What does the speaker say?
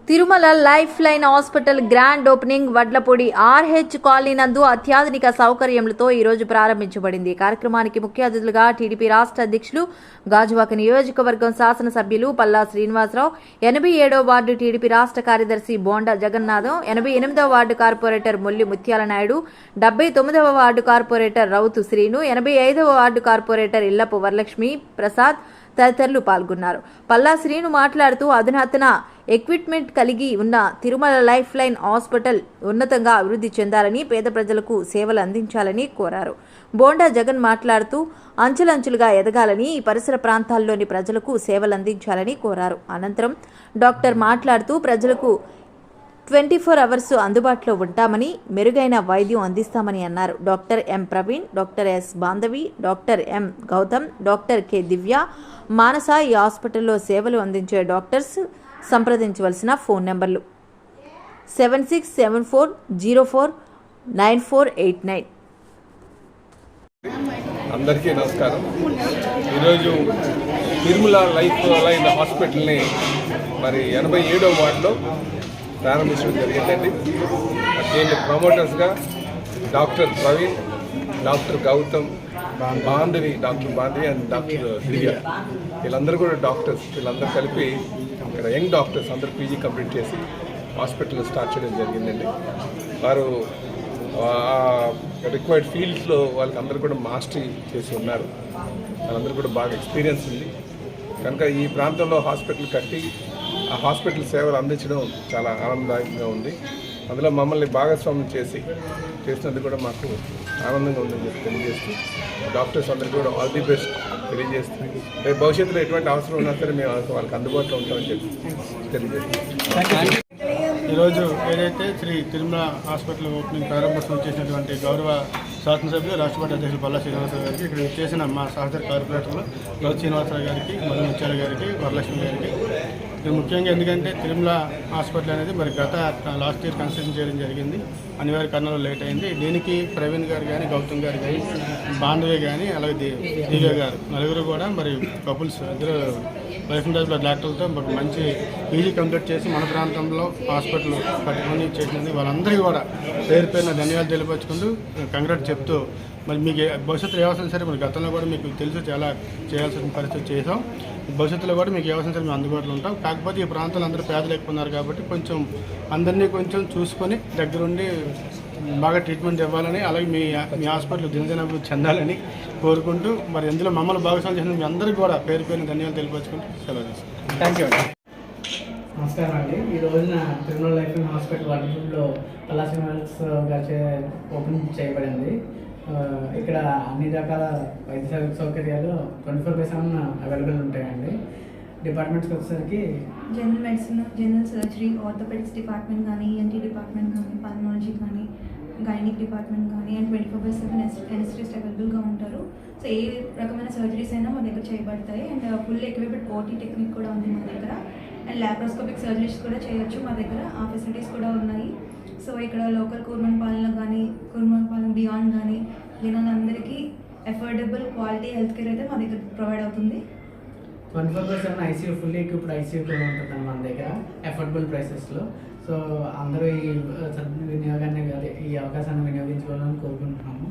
Tirumala life line hospital grand opening Vadlapudi RH colony నందు అత్యాధునిక సౌకర్యములతో ఈరోజు ప్రారంభించబడింది. కార్యక్రమానికి ముఖ్య అతిథులుగా టీడీపీ రాష్ట్ర అధ్యక్షులు గాజువాక నియోజకవర్గం శాసనసభ్యులు పల్లా శ్రీనివాసరావు, 87వ వార్డు టీడీపీ రాష్ట్ర కార్యదర్శి బోండా జగన్నాథం, 88వ వార్డు కార్పొరేటర్ మొల్లి ముత్యాల నాయుడు, 79వ వార్డు కార్పొరేటర్ రౌతు శ్రీను, 85వ వార్డు కార్పొరేటర్ ఇల్లపు వరలక్ష్మి ప్రసాద్ తదితరులు పాల్గొన్నారు. పల్లా శ్రీను మాట్లాడుతూ అధునాతన ఎక్విప్మెంట్ కలిగి ఉన్న తిరుమల లైఫ్ లైన్ హాస్పిటల్ ఉన్నతంగా అభివృద్ధి చెందాలని, పేద ప్రజలకు సేవలు అందించాలని కోరారు. బోండా జగన్ మాట్లాడుతూ అంచెలంచెలుగా ఎదగాలని, ఈ పరిసర ప్రాంతాల్లోని ప్రజలకు సేవలు అందించాలని కోరారు. అనంతరం డాక్టర్ మాట్లాడుతూ ప్రజలకు 24 అవర్స్ అందుబాటులో ఉంటామని, మెరుగైన వైద్యం అందిస్తామని అన్నారు. Doctor M Praveen, doctor S Bandhavi, doctor M Gautam, doctor K Divya, Manasa ఈ హాస్పిటల్లో సేవలు అందించే డాక్టర్స్ సంప్రదించవలసిన ఫోన్ నెంబర్లు 7674049489. అందరికీ నమస్కారం. ఈరోజు తిరుమల లైఫ్ లైన్ హాస్పిటల్ని మరి 87వ వార్డులో ప్రారంభించడం జరిగిందండి. దీని ప్రమోటర్స్గా doctor Praveen, doctor Gautam, doctor Bandhavi and doctor Divya, వీళ్ళందరూ కూడా డాక్టర్స్. వీళ్ళందరూ కలిపి ఇక్కడ యంగ్ డాక్టర్స్ అందరూ పీజీ కంప్లీట్ చేసి హాస్పిటల్ స్టార్ట్ చేయడం జరిగిందండి. వారు రిక్వైర్డ్ ఫీల్డ్స్లో వాళ్ళకి అందరూ కూడా మాస్టరీ చేసి ఉన్నారు. వాళ్ళందరూ కూడా బాగా ఎక్స్పీరియన్స్ ఉంది కనుక ఈ ప్రాంతంలో హాస్పిటల్ కట్టి ఆ హాస్పిటల్ సేవలు అందించడం చాలా ఆనందదాయకంగా ఉంది. అందులో మమ్మల్ని భాగస్వామ్యం చేసినందుకు కూడా మాకు ఆనందంగా ఉందని చెప్పి తెలియజేస్తూ డాక్టర్స్ అందరికీ కూడా ఆల్ ది బెస్ట్ తెలియజేస్తూ, రేపు భవిష్యత్తులో ఎటువంటి అవసరం ఉన్నా సరే మేము వాళ్ళకి అందుబాటులో ఉంటామని చెప్పి తెలియజేస్తాం. ఈరోజు ఏదైతే శ్రీ తిరుమల హాస్పిటల్ ఓపెనింగ్ ప్రారంభోత్సవం చేసినటువంటి గౌరవ శాసనసభ్యులు రాష్ట్రపతి అధ్యక్షులు పల్లా శ్రీనివాసరావు గారికి, ఇక్కడ చేసిన మా సహచర కార్పొరేటర్లు గౌతమ్ శ్రీనివాసరావు గారికి, మొల్లి ముత్యాల గారికి, వరలక్ష్మి గారికి, ఇది ముఖ్యంగా ఎందుకంటే తిరుమల హాస్పిటల్ అనేది మరి లాస్ట్ ఇయర్ కన్స్ట్రక్షన్ చేయడం జరిగింది. అనివార్య కారణాలు లేట్ అయింది. దీనికి ప్రవీణ్ గారు కానీ, గౌతమ్ గారు కానీ, బాంధవి కానీ, అలాగే దివ్య గారు నలుగురు కూడా మరి కపుల్స్ ఇద్దరు లైఫ్ అండ్ డెవలప్ డాక్టర్లతో మంచి పీజీ కంప్లీట్ చేసి మన ప్రాంతంలో హాస్పిటల్ కట్టుకొని చేసినది వాళ్ళందరికీ కూడా పేరు పేరున ధన్యవాదాలు తెలియపరుచుకుంటూ కంగ్రాట్ చెప్తూ, మరి మీకు భవిష్యత్తులో ఏ అవసరం సరే మరి గతంలో కూడా మీకు తెలుసు చాలా చేయాల్సిన పరిస్థితి చేసాం. భవిష్యత్తులో కూడా మీకు ఏ అవసరం సరే మేము అందుబాటులో ఉంటాం. కాకపోతే ఈ ప్రాంతాలు అందరూ పేదలు ఎక్కువ ఉన్నారు కాబట్టి కొంచెం అందరినీ కొంచెం చూసుకొని దగ్గరుండి బాగా ట్రీట్మెంట్ ఇవ్వాలని, అలాగే మీ హాస్పిటల్ దినదిన అభివృద్ధి చెందాలని కోరుకుంటూ, మరి ఎందులో మమ్మల్ని భాగస్వామ్యం చేసిన మీ అందరికీ కూడా పేరు పేరున ధన్యవాదాలు తెలియపరుచుకుంటూ సెలవు తీసుకుంటాం. థ్యాంక్ యూ అండి. నమస్కారం అండి. ఈ రోజున తిరుమల లైఫ్ లైన్ హాస్పిటల్ వడ్లపూడిలో పల్లా శ్రీనివాసరావు గారి ఓపెనింగ్ చేయబడింది. ఇక్కడ అన్ని రకాల వైద్య సౌకర్యాలు 24/7 అవైలబుల్ ఉంటాయండి. డిపార్ట్మెంట్స్కి వచ్చేసరికి general medicine, general surgery, orthopaedics department కానీ, ఈఎన్టీ డిపార్ట్మెంట్ కానీ, పల్మాలజీ కానీ, గైనిక్ డిపార్ట్మెంట్ కానీ, అండ్ 24/7 ఎనస్థిస్ట్ అవైలబుల్గా ఉంటారు. సో ఏ రకమైన సర్జరీస్ అయినా మా దగ్గర చేయబడతాయి. And full equipped OT technique కూడా ఉంది మా దగ్గర. అండ్ లాప్రోస్కోపిక్ సర్జరీస్ కూడా చేయొచ్చు మా దగ్గర. ఆ ఫెసిలిటీస్ కూడా ఉన్నాయి. సో ఇక్కడ లోకల్ కూర్మన్పాలెంలో కానీ, కూర్మన్పాలెం బియాండ్ కానీ జనాలందరికీ అఫోర్డబుల్ క్వాలిటీ హెల్త్ కేర్ అయితే మా దగ్గర ప్రొవైడ్ అవుతుంది. 24/7 ఐసీయూ, ఫుల్ ఎక్విప్డ్ ఐసీయూ కూడా ఉంటుంది మన దగ్గర అఫోర్డబుల్ ప్రైసెస్లో. సో అందరూ ఈ అవకాశాన్ని వినియోగించుకోవాలని కోరుకుంటున్నాము.